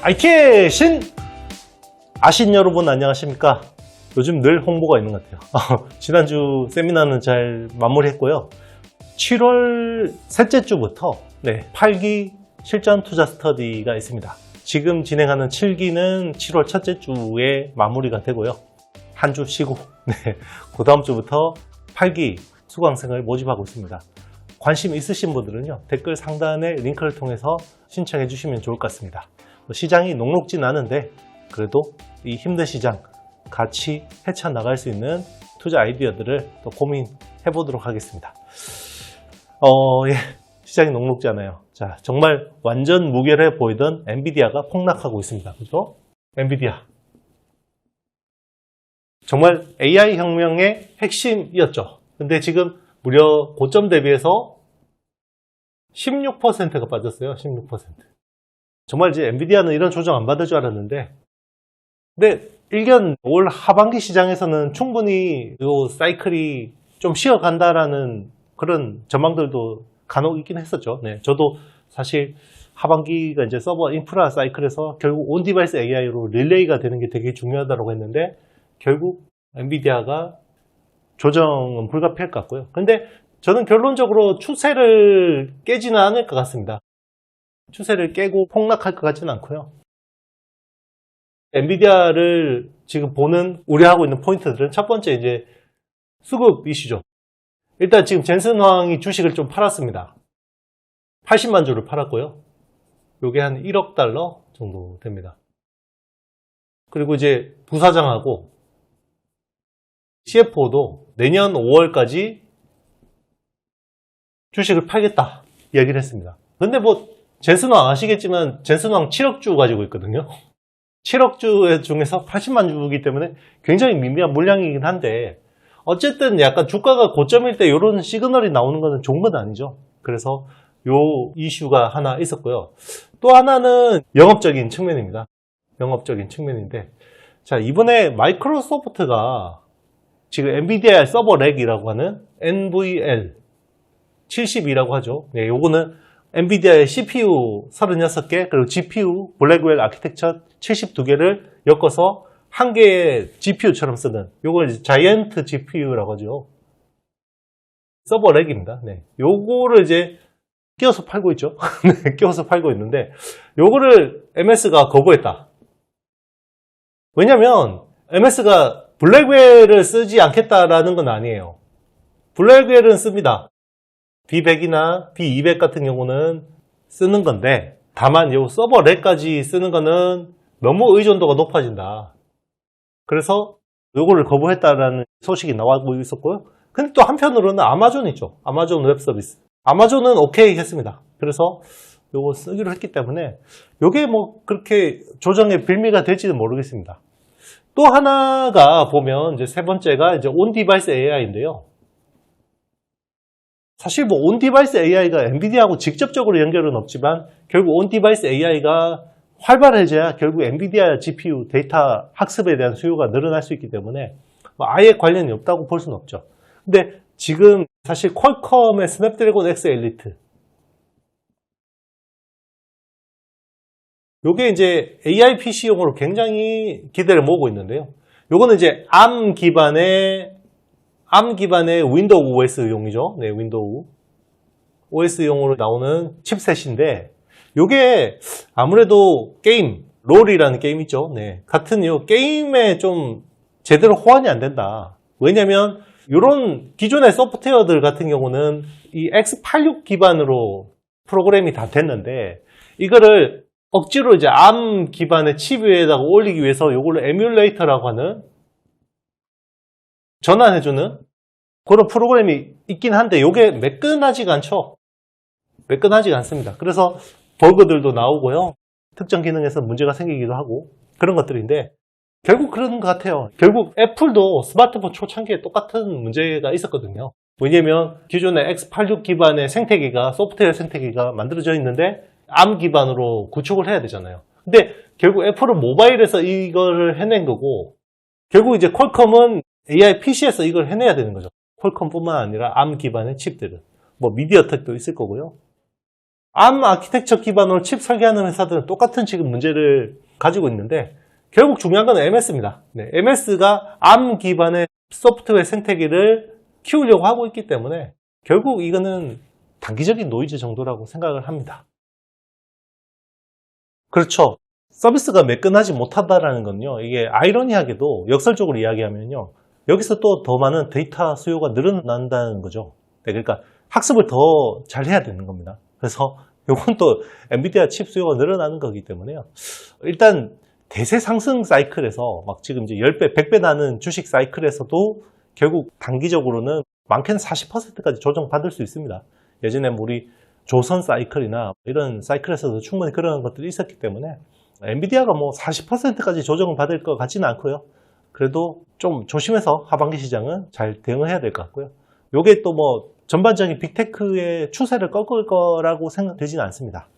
IT의 신! 아신 여러분 안녕하십니까? 요즘 늘 홍보가 있는 것 같아요. 지난주 세미나는 잘 마무리했고요. 7월 셋째 주부터 8기 실전 투자 스터디가 있습니다. 지금 진행하는 7기는 7월 첫째 주에 마무리가 되고요. 한 주 쉬고 그 다음 주부터 8기 수강생을 모집하고 있습니다. 관심 있으신 분들은요, 댓글 상단의 링크를 통해서 신청해 주시면 좋을 것 같습니다. 시장이 녹록진 않은데 그래도 이 힘든 시장 같이 헤쳐나갈 수 있는 투자 아이디어들을 또 고민해 보도록 하겠습니다. 시장이 녹록지 않아요. 자, 정말 완전 무결해 보이던 엔비디아가 폭락하고 있습니다. 그죠? 엔비디아. 정말 AI 혁명의 핵심이었죠. 근데 지금 무려 고점 대비해서 16%가 빠졌어요. 16%. 정말 이제 엔비디아는 이런 조정 안 받을 줄 알았는데, 근데 일견 올 하반기 시장에서는 충분히 이 사이클이 좀 쉬어간다라는 그런 전망들도 간혹 있긴 했었죠. 저도 사실 하반기가 이제 서버 인프라 사이클에서 결국 온 디바이스 AI로 릴레이가 되는 게 되게 중요하다고 했는데, 결국 엔비디아가 조정은 불가피할 것 같고요. 근데 저는 결론적으로 추세를 깨지는 않을 것 같습니다. 추세를 깨고 폭락할 것 같지는 않고요. 엔비디아를 지금 보는, 우려하고 있는 포인트들은 첫 번째 이제 수급 이슈죠. 일단 지금 젠슨 황이 주식을 좀 팔았습니다. 80만 주를 팔았고요. 요게 한 1억 달러 정도 됩니다. 그리고 이제 부사장하고 CFO도 내년 5월까지 주식을 팔겠다 이야기를 했습니다. 근데 뭐 젠슨 황 아시겠지만 젠슨 황 7억 주 가지고 있거든요. 7억 주 중에서 80만 주이기 때문에 굉장히 미미한 물량이긴 한데, 어쨌든 약간 주가가 고점일 때 이런 시그널이 나오는 것은 좋은 건 아니죠. 그래서 요 이슈가 하나 있었고요. 또 하나는 영업적인 측면입니다. 영업적인 측면인데, 자, 이번에 마이크로소프트가 지금 엔비디아 서버 렉이라고 하는 NVL72라고 하죠. 요거는 엔비디아의 CPU 36개, 그리고 GPU, 블랙웰 아키텍처 72개를 엮어서 한 개의 GPU처럼 쓰는, 요걸 이제 자이언트 GPU라고 하죠. 서버 렉입니다. 요거를 이제 끼워서 팔고 있죠. 끼워서 팔고 있는데, 요거를 MS가 거부했다. 왜냐면 MS가 블랙웰을 쓰지 않겠다라는 건 아니에요. 블랙웰은 씁니다. B100이나 B200 같은 경우는 쓰는 건데, 다만 요 서버 렉까지 쓰는 거는 너무 의존도가 높아진다. 그래서 요거를 거부했다라는 소식이 나오고 있었고요. 근데 또 한편으로는 아마존 있죠. 아마존 웹 서비스. 아마존은 오케이 했습니다. 그래서 요거 쓰기로 했기 때문에 요게 뭐 그렇게 조정의 빌미가 될지는 모르겠습니다. 또 하나가 보면 이제 세 번째가 이제 온 디바이스 AI인데요. 사실 뭐 온 디바이스 AI가 엔비디아하고 직접적으로 연결은 없지만, 결국 온 디바이스 AI가 활발해져야 결국 엔비디아 GPU 데이터 학습에 대한 수요가 늘어날 수 있기 때문에 뭐 아예 관련이 없다고 볼 수는 없죠. 근데 지금 사실 퀄컴의 스냅드래곤 X 엘리트, 요게 이제 AI PC용으로 굉장히 기대를 모으고 있는데요. 요거는 이제 ARM 기반의 윈도우 OS용이죠. 윈도우 OS용으로 나오는 칩셋인데, 요게 아무래도 게임, 롤이라는 게임 있죠. 같은 요 게임에 좀 제대로 호환이 안 된다. 왜냐면 요런 기존의 소프트웨어들 같은 경우는 이 x86 기반으로 프로그램이 다 됐는데, 이거를 억지로 이제 ARM 기반의 칩 위에다가 올리기 위해서 요걸로 에뮬레이터라고 하는, 전환해주는 그런 프로그램이 있긴 한데, 요게 매끈하지가 않죠. 매끈하지가 않습니다. 그래서 버그들도 나오고요. 특정 기능에서 문제가 생기기도 하고 그런 것들인데, 결국 그런 것 같아요. 결국 애플도 스마트폰 초창기에 똑같은 문제가 있었거든요. 왜냐면 기존의 x86 기반의 생태계가, 소프트웨어 생태계가 만들어져 있는데 ARM 기반으로 구축을 해야 되잖아요. 근데 결국 애플은 모바일에서 이걸 해낸 거고, 결국 이제 퀄컴은 AI PC에서 이걸 해내야 되는 거죠. 퀄컴뿐만 아니라 ARM 기반의 칩들은. 뭐 미디어텍도 있을 거고요. ARM 아키텍처 기반으로 칩 설계하는 회사들은 똑같은 지금 문제를 가지고 있는데 결국 중요한 건 MS입니다. 네, MS가 ARM 기반의 소프트웨어 생태계를 키우려고 하고 있기 때문에 결국 이거는 단기적인 노이즈 정도라고 생각을 합니다. 그렇죠. 서비스가 매끈하지 못하다라는 건요. 이게 아이러니하게도 역설적으로 이야기하면요. 여기서 또 더 많은 데이터 수요가 늘어난다는 거죠. 네, 그러니까 학습을 더 잘 해야 되는 겁니다. 그래서 이건 또 엔비디아 칩 수요가 늘어나는 거기 때문에요. 일단 대세 상승 사이클에서 막 지금 이제 10배, 100배 나는 주식 사이클에서도 결국 단기적으로는 많게는 40%까지 조정받을 수 있습니다. 예전에 우리 조선 사이클이나 이런 사이클에서도 충분히 그런 것들이 있었기 때문에 엔비디아가 뭐 40%까지 조정을 받을 것 같지는 않고요. 그래도 좀 조심해서 하반기 시장은 잘 대응을 해야 될 것 같고요. 요게 또 뭐 전반적인 빅테크의 추세를 꺾을 거라고 생각되지는 않습니다.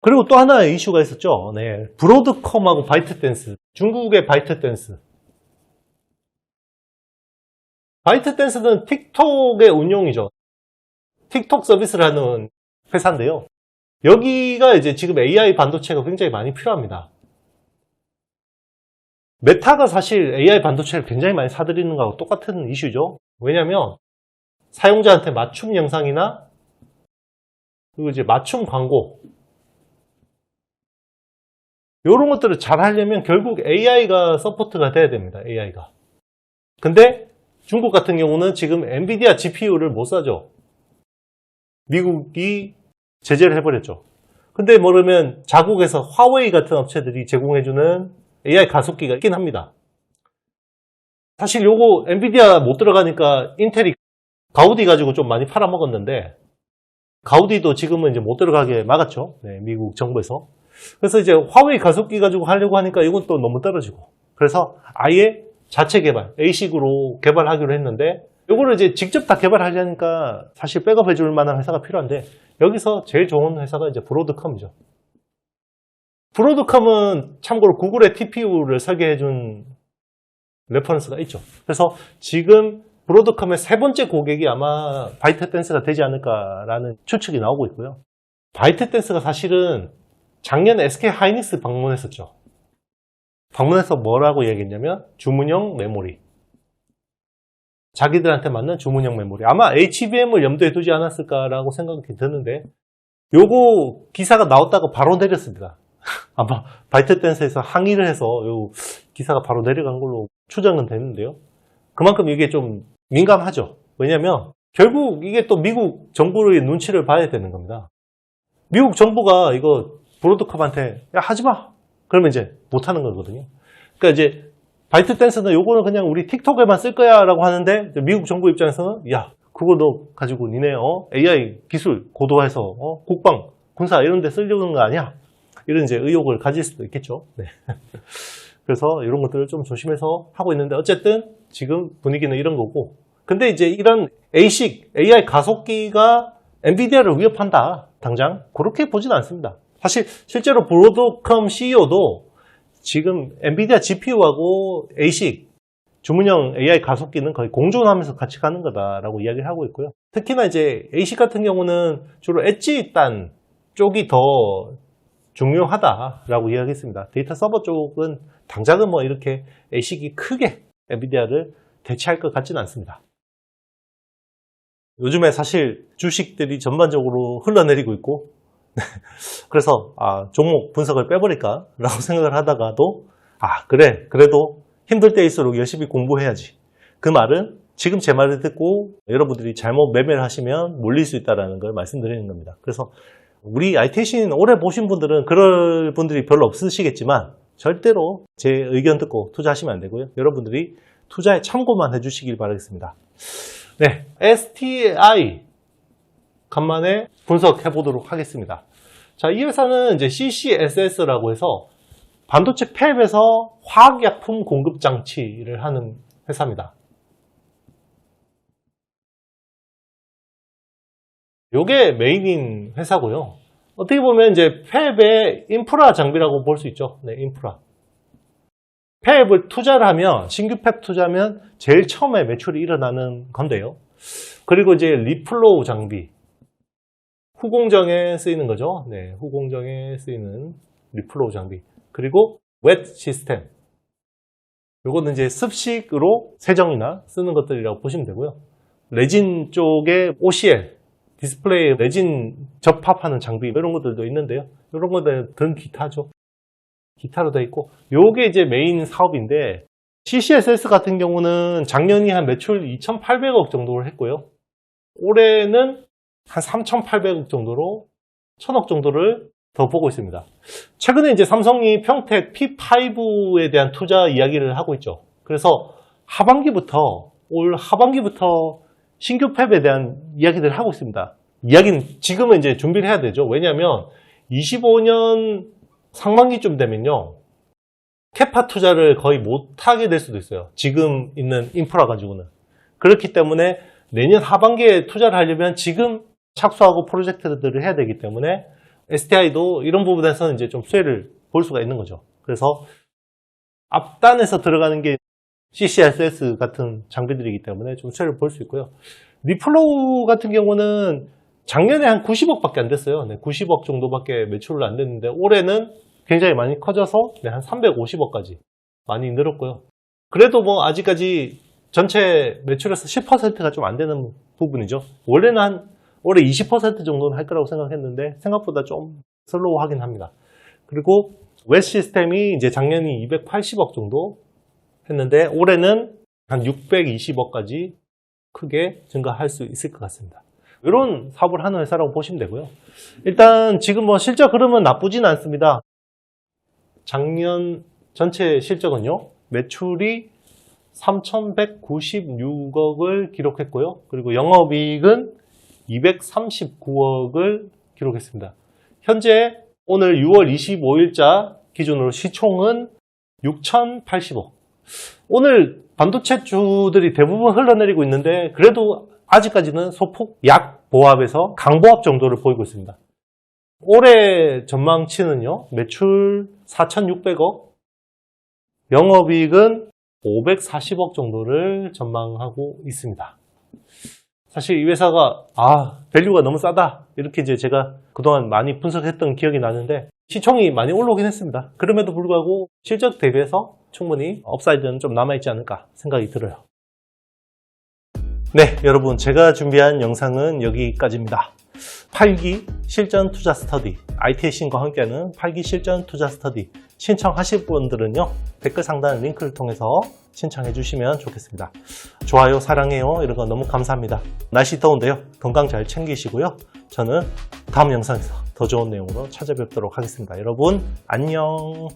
그리고 또 하나의 이슈가 있었죠. 네, 브로드컴하고 바이트댄스. 중국의 바이트댄스. 바이트댄스는 틱톡의 운용이죠. 틱톡 서비스를 하는 회사인데요. 여기가 이제 지금 AI 반도체가 굉장히 많이 필요합니다. 메타가 사실 AI 반도체를 굉장히 많이 사들이는 거하고 똑같은 이슈죠. 왜냐하면 사용자한테 맞춤 영상이나 그리고 이제 맞춤 광고 이런 것들을 잘 하려면 결국 AI가 서포트가 돼야 됩니다. AI가. 근데 중국 같은 경우는 지금 엔비디아 GPU를 못 사죠. 미국이 제재를 해버렸죠. 근데 그러면 자국에서 화웨이 같은 업체들이 제공해주는 AI 가속기가 있긴 합니다. 사실 요거 엔비디아 못 들어가니까 인텔이 가우디 가지고 좀 많이 팔아먹었는데 가우디도 지금은 이제 못 들어가게 막았죠. 네, 미국 정부에서. 그래서 이제 화웨이 가속기 가지고 하려고 하니까 이건 또 너무 떨어지고. 그래서 아예 자체 개발, A식으로 개발하기로 했는데 요거를 이제 직접 다 개발하려니까 사실 백업해 줄 만한 회사가 필요한데 여기서 제일 좋은 회사가 이제 브로드컴이죠. 브로드컴은 참고로 구글의 TPU를 설계해 준 레퍼런스가 있죠. 그래서 지금 브로드컴의 세 번째 고객이 아마 바이트댄스가 되지 않을까라는 추측이 나오고 있고요. 바이트댄스가 사실은 작년에 SK 하이닉스 방문했었죠. 방문해서 뭐라고 얘기했냐면 주문형 메모리. 자기들한테 맞는 주문형 메모리. 아마 HBM을 염두에 두지 않았을까라고 생각이 드는데 요거 기사가 나왔다가 바로 내렸습니다. 아마 바이트댄스에서 항의를 해서 요 기사가 바로 내려간 걸로 추정은 되는데요. 그만큼 이게 좀 민감하죠. 왜냐면 결국 이게 또 미국 정부의 눈치를 봐야 되는 겁니다. 미국 정부가 이거 브로드컴한테 야 하지마 그러면 이제 못하는 거거든요. 그러니까 이제 바이트댄스는 요거는 그냥 우리 틱톡에만 쓸 거야 라고 하는데 미국 정부 입장에서는 야 그거 너 가지고 니네 AI 기술 고도화해서 국방 군사 이런 데 쓰려는 거 아니야 이런 이제 의혹을 가질 수도 있겠죠. 네. 그래서 이런 것들을 좀 조심해서 하고 있는데 어쨌든 지금 분위기는 이런 거고 근데 이제 이런 A식 AI 가속기가 엔비디아를 위협한다 당장 그렇게 보지는 않습니다. 사실 실제로 브로드컴 CEO도 지금 엔비디아 GPU하고 A식 주문형 AI 가속기는 거의 공존하면서 같이 가는 거다라고 이야기를 하고 있고요. 특히나 이제 A식 같은 경우는 주로 엣지 단 쪽이 더 중요하다라고 이야기했습니다. 데이터 서버 쪽은 당장은 뭐 이렇게 A식이 크게 엔비디아를 대체할 것 같지는 않습니다. 요즘에 사실 주식들이 전반적으로 흘러내리고 있고 그래서 종목 분석을 빼버릴까 라고 생각을 하다가도 그래 그래도 힘들 때일수록 열심히 공부해야지 그 말은 지금 제 말을 듣고 여러분들이 잘못 매매를 하시면 몰릴 수 있다는 걸 말씀드리는 겁니다. 그래서 우리 IT신 오래 보신 분들은 그럴 분들이 별로 없으시겠지만 절대로 제 의견 듣고 투자하시면 안 되고요. 여러분들이 투자에 참고만 해주시길 바라겠습니다. 네, STI 간만에 분석해 보도록 하겠습니다. 자, 이 회사는 이제 CCSS라고 해서 반도체 팹에서 화학약품 공급 장치를 하는 회사입니다. 요게 메인인 회사고요. 어떻게 보면 이제 팹의 인프라 장비라고 볼 수 있죠. 네, 인프라. 팹을 투자를 하면, 신규 팹 투자하면 제일 처음에 매출이 일어나는 건데요. 그리고 이제 리플로우 장비. 후공정에 쓰이는 거죠. 네, 후공정에 쓰이는 리플로우 장비. 그리고 웻 시스템. 요거는 이제 습식으로 세정이나 쓰는 것들이라고 보시면 되고요. 레진 쪽에 OCL, 디스플레이 레진 접합하는 장비 이런 것들도 있는데요. 이런 것들은 등 기타죠. 기타로 되어 있고 요게 이제 메인 사업인데 CCSS 같은 경우는 작년이 한 매출 2,800억 정도를 했고요. 올해는 한 3,800억 정도로 1,000억 정도를 더 보고 있습니다. 최근에 이제 삼성이 평택 P5에 대한 투자 이야기를 하고 있죠. 그래서 올 하반기부터 신규 팹에 대한 이야기들을 하고 있습니다. 이야기는 지금은 이제 준비를 해야 되죠. 왜냐하면 25년 상반기쯤 되면요. 캐파 투자를 거의 못하게 될 수도 있어요. 지금 있는 인프라 가지고는. 그렇기 때문에 내년 하반기에 투자를 하려면 지금 착수하고 프로젝트들을 해야 되기 때문에 STI도 이런 부분에서는 이제 좀 수혜를 볼 수가 있는 거죠. 그래서 앞단에서 들어가는 게 CCSS 같은 장비들이기 때문에 좀 수혜를 볼 수 있고요. 리플로우 같은 경우는 작년에 한 90억밖에 안 됐어요. 네, 90억 정도밖에 매출을 안 됐는데 올해는 굉장히 많이 커져서 한 350억까지 많이 늘었고요. 그래도 뭐 아직까지 전체 매출에서 10%가 좀 안 되는 부분이죠. 원래는 올해 20% 정도는 할 거라고 생각했는데 생각보다 좀 슬로우하긴 합니다. 그리고 웻 시스템이 이제 작년이 280억 정도 했는데 올해는 한 620억까지 크게 증가할 수 있을 것 같습니다. 이런 사업을 하는 회사라고 보시면 되고요. 일단 지금 뭐 실적 흐름은 나쁘진 않습니다. 작년 전체 실적은요. 매출이 3,196억을 기록했고요. 그리고 영업이익은 239억을 기록했습니다. 현재 오늘 6월 25일자 기준으로 시총은 6,080억. 오늘 반도체주들이 대부분 흘러내리고 있는데 그래도 아직까지는 소폭 약보합에서 강보합 정도를 보이고 있습니다. 올해 전망치는요. 매출 4,600억, 영업이익은 540억 정도를 전망하고 있습니다. 사실 이 회사가 밸류가 너무 싸다 이렇게 이제 제가 그동안 많이 분석했던 기억이 나는데 시총이 많이 올라오긴 했습니다. 그럼에도 불구하고 실적 대비해서 충분히 업사이드는 좀 남아있지 않을까 생각이 들어요. 네, 여러분 제가 준비한 영상은 여기까지입니다. 8기 실전 투자 스터디, IT의 신과 함께하는 8기 실전 투자 스터디 신청하실 분들은요. 댓글 상단 링크를 통해서 신청해 주시면 좋겠습니다. 좋아요, 사랑해요 이런 거 너무 감사합니다. 날씨 더운데요. 건강 잘 챙기시고요. 저는 다음 영상에서 더 좋은 내용으로 찾아뵙도록 하겠습니다. 여러분 안녕.